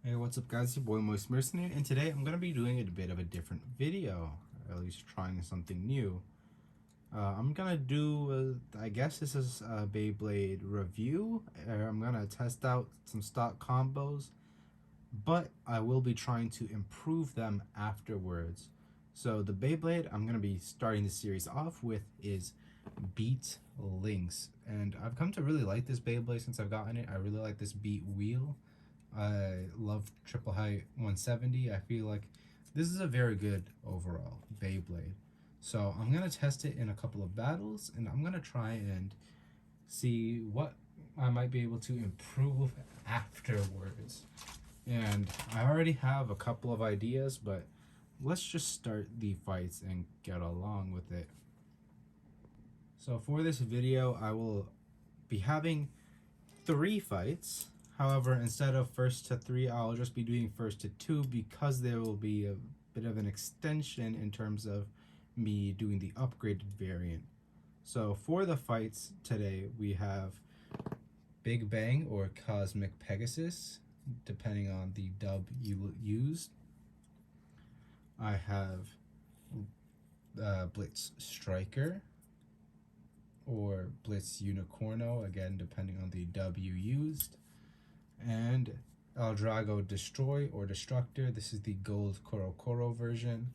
Hey, what's up guys, your boy Moist Mercenary, and today I'm going to be doing a bit of a different video, at least trying something new. I'm going to do, I guess this is a Beyblade review. I'm going to test out some stock combos, but I will be trying to improve them afterwards. So the Beyblade I'm going to be starting the series off with is BEAT LYNX, and I've come to really like this Beyblade since I've gotten it. I really like this BEAT wheel. I love triple height 170. I feel like this is a very good overall Beyblade. So I'm gonna test it in a couple of battles, and I'm gonna try and see what I might be able to improve afterwards. And I already have a couple of ideas, but let's just start the fights and get along with it. So for this video, I will be having 3 fights. However, instead of first to 3, I'll just be doing first to 2 because there will be a bit of an extension in terms of me doing the upgraded variant. So for the fights today, we have Big Bang or Cosmic Pegasus, depending on the dub you use. I have Blitz Striker or Blitz Unicorno, again depending on the dub you used. And El Drago Destroy or Destructor. This is the gold Korokoro version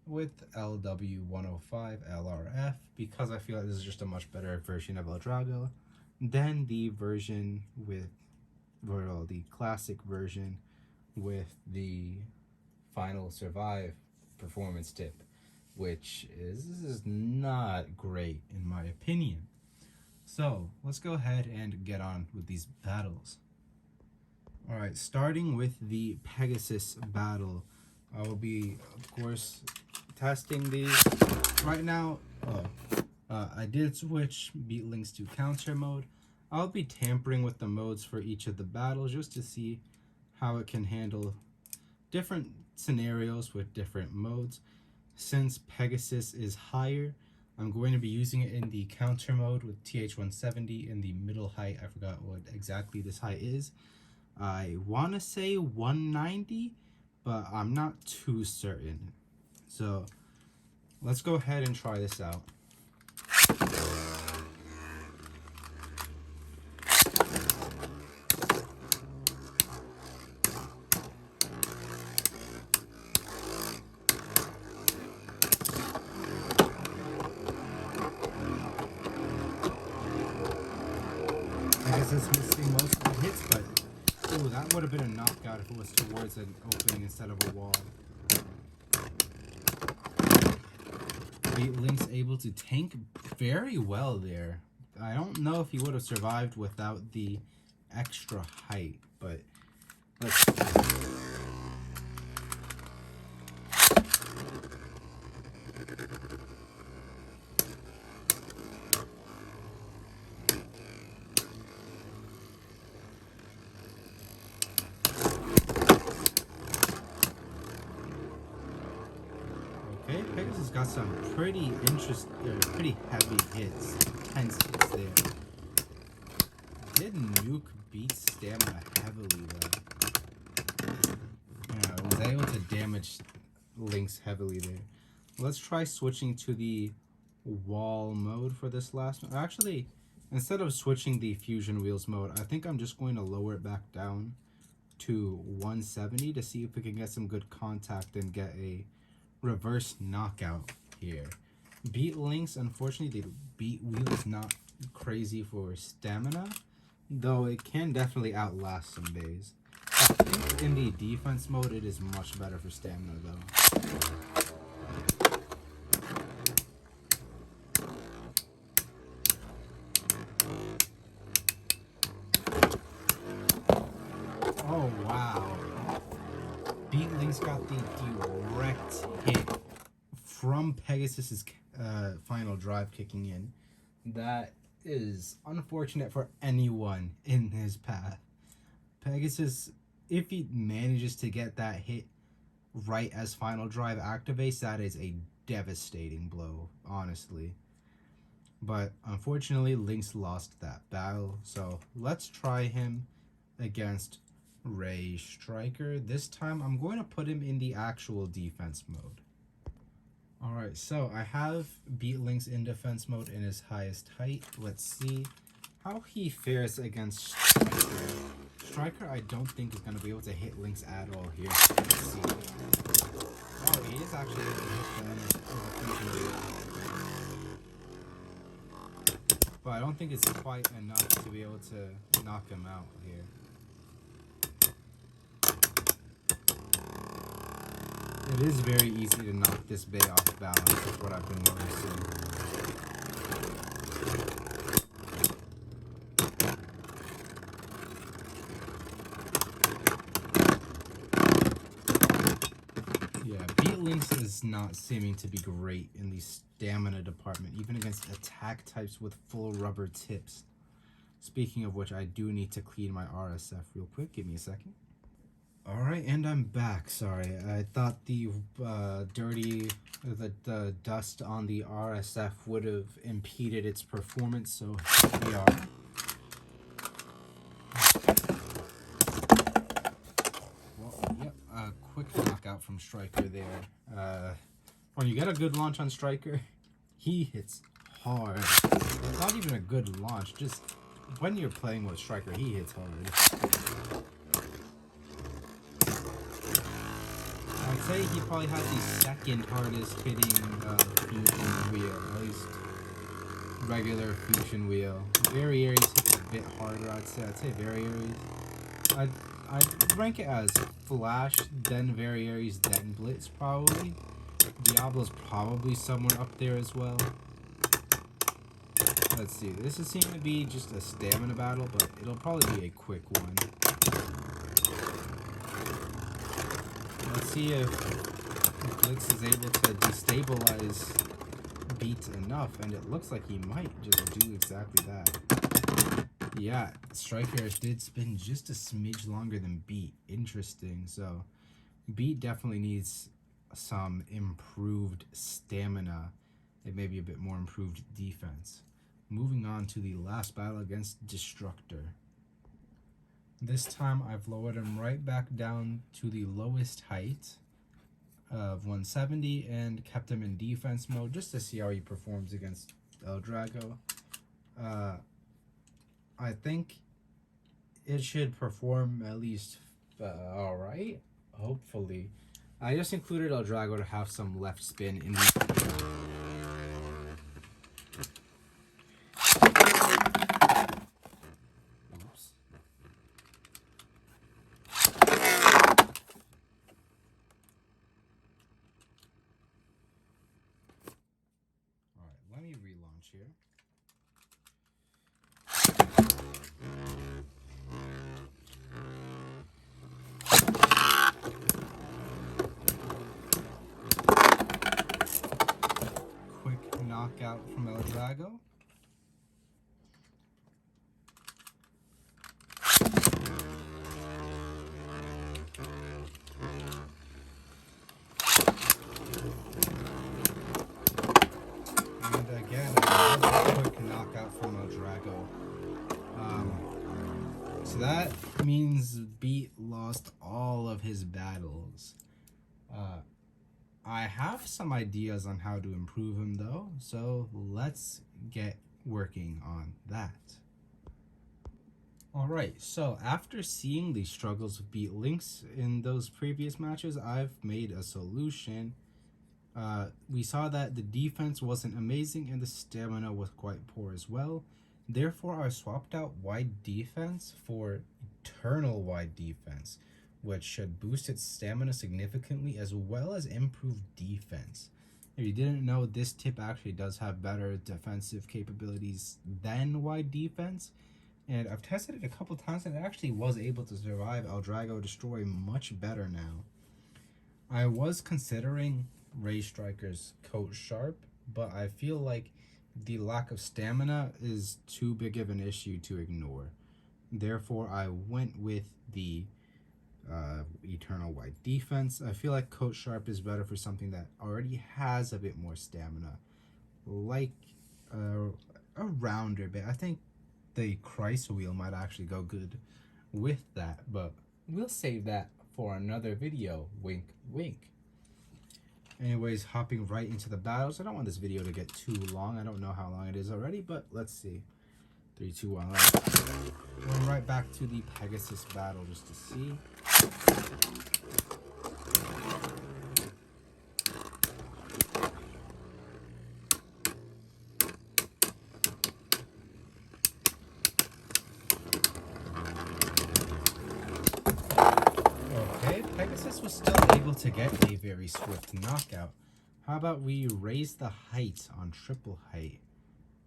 with LW105 LRF, because I feel like this is just a much better version of El Drago than the version with, well, the classic version with the Final Survive performance tip, which is not great in my opinion. So let's go ahead and get on with these battles. Alright, starting with the Pegasus battle, I will be, of course, testing these. Right now, I did switch BEAT LYNX to counter mode. I'll be tampering with the modes for each of the battles just to see how it can handle different scenarios with different modes. Since Pegasus is higher, I'm going to be using it in the counter mode with TH170 in the middle height. I forgot what exactly this height is. I want to say 190, but I'm not too certain. So let's go ahead and try this out. I guess it's missing most of the hits, but ooh, that would have been a knockout if it was towards an opening instead of a wall. BEAT LYNX able to tank very well there. I don't know if he would have survived without the extra height, but let's see. Okay, Pegasus got some pretty pretty heavy hits, intense hits there. Did nuke beat stamina heavily though. Yeah, I was able to damage LYNX heavily there. Let's try switching to the wall mode for this last one. Actually, instead of switching the fusion wheels mode, I think I'm just going to lower it back down to 170 to see if we can get some good contact and get a reverse knockout here. BEAT LYNX, unfortunately, the beat wheel is not crazy for stamina, though it can definitely outlast some days. I think in the defense mode, it is much better for stamina, though. Oh, wow. BEAT LYNX got the direct hit from Pegasus's final drive kicking in. That is unfortunate for anyone in his path. Pegasus, if he manages to get that hit right as final drive activates, that is a devastating blow, honestly. But unfortunately, LYNX lost that battle. So let's try him against Ray Striker. This time I'm going to put him in the actual defense mode. Alright, so I have Beat Lynx in defense mode in his highest height. Let's see how he fares against Striker. Striker I don't think is going to be able to hit Lynx at all here. Let's see. Oh, he is actually able to hit them. But I don't think it's quite enough to be able to knock him out here. It is very easy to knock this Bay off balance, is what I've been noticing. Yeah, Beat Lynx is not seeming to be great in the stamina department, even against attack types with full rubber tips. Speaking of which, I do need to clean my RSF real quick. Give me a second. Alright, and I'm back. Sorry, I thought the the dust on the RSF would have impeded its performance, so here we are. Well, yep, a quick knockout from Striker there. When you get a good launch on Striker, he hits hard. It's not even a good launch, just when you're playing with Striker, he hits hard. I'd say he probably has the second hardest hitting fusion wheel, at least regular fusion wheel. Very Aries hits a bit harder, I'd say Very Aries. I'd rank it as Flash, then Very Aries, then Blitz probably. Diablo's probably somewhere up there as well. Let's see, this is seeming to be just a stamina battle, but it'll probably be a quick one. Let's see if Blitz is able to destabilize Beat enough, and it looks like he might just do exactly that. Yeah, Striker did spin just a smidge longer than Beat. Interesting. So Beat definitely needs some improved stamina and maybe a bit more improved defense. Moving on to the last battle against Destructor. This time I've lowered him right back down to the lowest height of 170 and kept him in defense mode just to see how he performs against El Drago. I think it should perform at least alright, hopefully. I just included El Drago to have some left spin in the... Let me relaunch here. Quick knockout from El Drago. So that means Beat lost all of his battles. I have some ideas on how to improve him though, so let's get working on that. Alright, so after seeing the struggles of Beat Lynx in those previous matches, I've made a solution. We saw that the defense wasn't amazing and the stamina was quite poor as well. Therefore, I swapped out wide defense for eternal wide defense, which should boost its stamina significantly as well as improve defense. If you didn't know, this tip actually does have better defensive capabilities than wide defense. And I've tested it a couple times and it actually was able to survive El Drago Destroy much better now. I was considering Ray Striker's Coat Sharp, but I feel like the lack of stamina is too big of an issue to ignore. Therefore, I went with the Eternal Wide Defense. I feel like Coat Sharp is better for something that already has a bit more stamina, like a rounder bit. I think the Christ Wheel might actually go good with that, but we'll save that for another video. Wink, wink. Anyways, hopping right into the battles. I don't want this video to get too long. I don't know how long it is already, but let's see. 3, 2, 1. Going right back to the Pegasus battle just to see. Okay, Pegasus was still able to get a very swift knockout. How about we raise the height on triple height?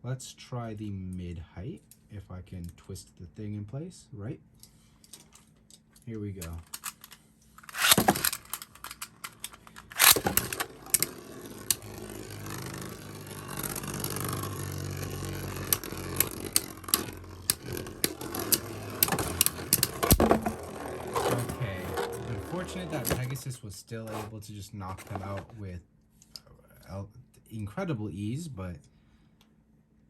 Let's try the mid height, if I can twist the thing in place, right? Here we go. Okay, unfortunate that Pegasus was still able to just knock them out with incredible ease, but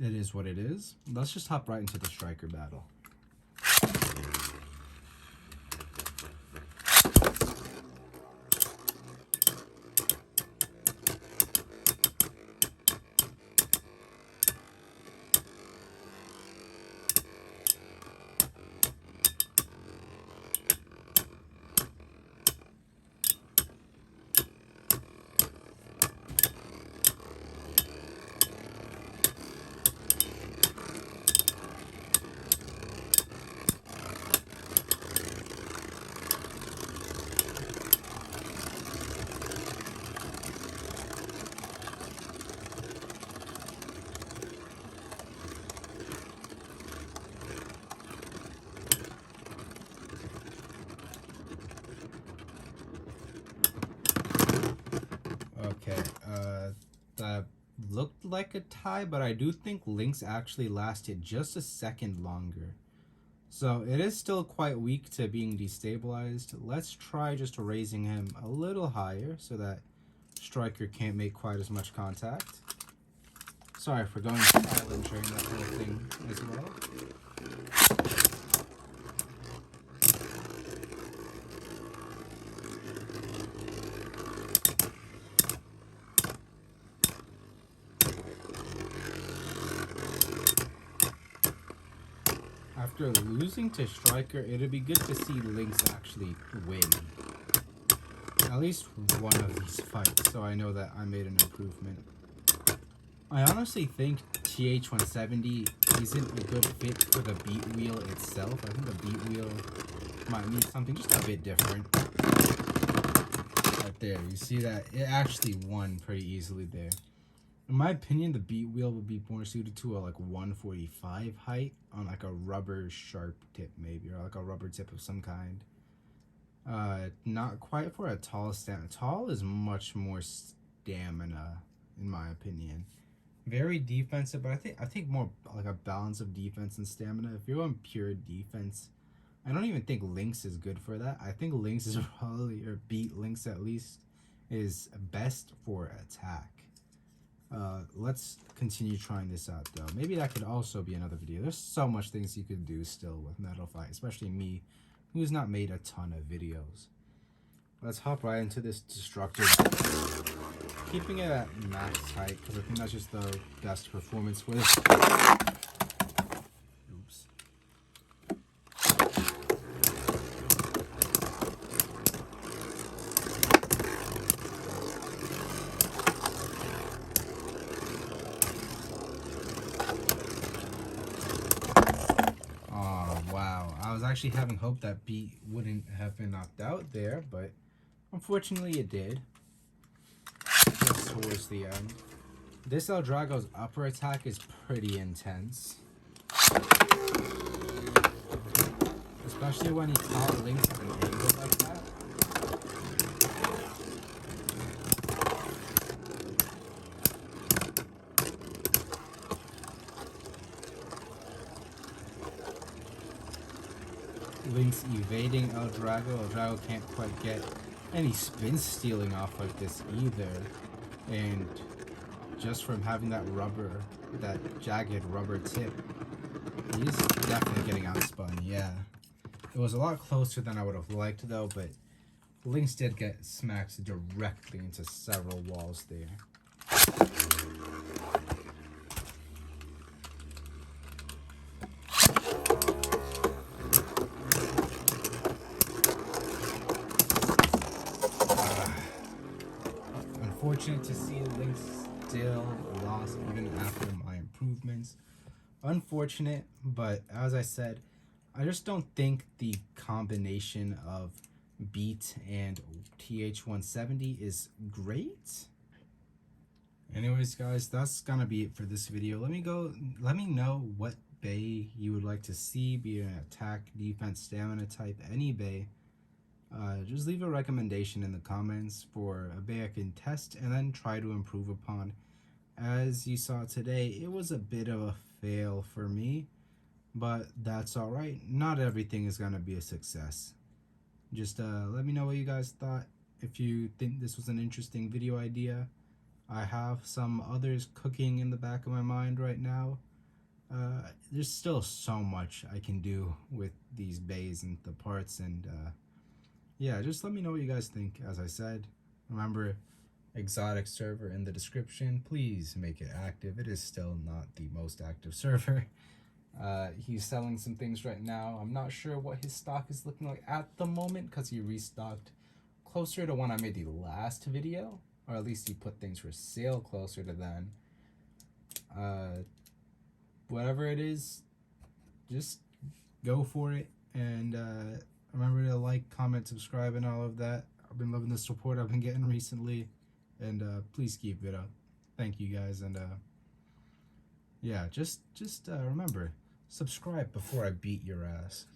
it is what it is. Let's just hop right into the striker battle. Okay, that looked like a tie, but I do think Lynx actually lasted just a second longer. So it is still quite weak to being destabilized. Let's try just raising him a little higher so that Striker can't make quite as much contact. Sorry for going silent during that whole thing as well. After losing to Striker, it'd be good to see Lynx actually win at least one of these fights, so I know that I made an improvement. I honestly think TH170 isn't a good fit for the beat wheel itself. I think the beat wheel might need something just a bit different. Right there, you see that? It actually won pretty easily there. In my opinion, the beat wheel would be more suited to a like 145 height on like a rubber sharp tip maybe, or like a rubber tip of some kind. Not quite for a tall stamina. Tall is much more stamina, in my opinion. Very defensive, but I think more like a balance of defense and stamina. If you're on pure defense, I don't even think Lynx is good for that. I think Lynx is probably, or Beat Lynx at least, is best for attack. Let's continue trying this out though. Maybe that could also be another video. There's so much things you could do still with Metal Fight, especially me, who's not made a ton of videos. Let's hop right into this destructive. Keeping it at max height, because I think that's just the best performance for this. Oops. Oh, wow. I was actually having hope that Beat wouldn't have been knocked out there, but unfortunately it did. Just towards the end. This El Drago's upper attack is pretty intense. Especially when he caught Lynx at an angle like that. Lynx evading El Drago. El Drago can't quite get any spin stealing off like this either. And just from having that rubber, that jagged rubber tip, he's definitely getting outspun, yeah. It was a lot closer than I would have liked though, but Lynx did get smacked directly into several walls there. Unfortunate to see Lynx still lost even after my improvements. Unfortunate, but as I said, I just don't think the combination of BEAT and TH170 is great. Anyways, guys, that's gonna be it for this video. Let me know what bay you would like to see, be it an attack, defense, stamina type, any bay. Just leave a recommendation in the comments for a bay I can test and then try to improve upon. As you saw today, it was a bit of a fail for me, but that's alright. Not everything is gonna be a success. Just let me know what you guys thought. If you think this was an interesting video idea, I have some others cooking in the back of my mind right now. There's still so much I can do with these bays and the parts, and yeah, just let me know what you guys think. As I said, remember, exotic server in the description. Please make it active. It is still not the most active server. He's selling some things right now. I'm not sure what his stock is looking like at the moment because he restocked closer to when I made the last video, or at least he put things for sale closer to then. Whatever it is, just go for it, and remember to like, comment, subscribe, and all of that. I've been loving the support I've been getting recently, and please keep it up. Thank you guys, and yeah, just remember, subscribe before I beat your ass.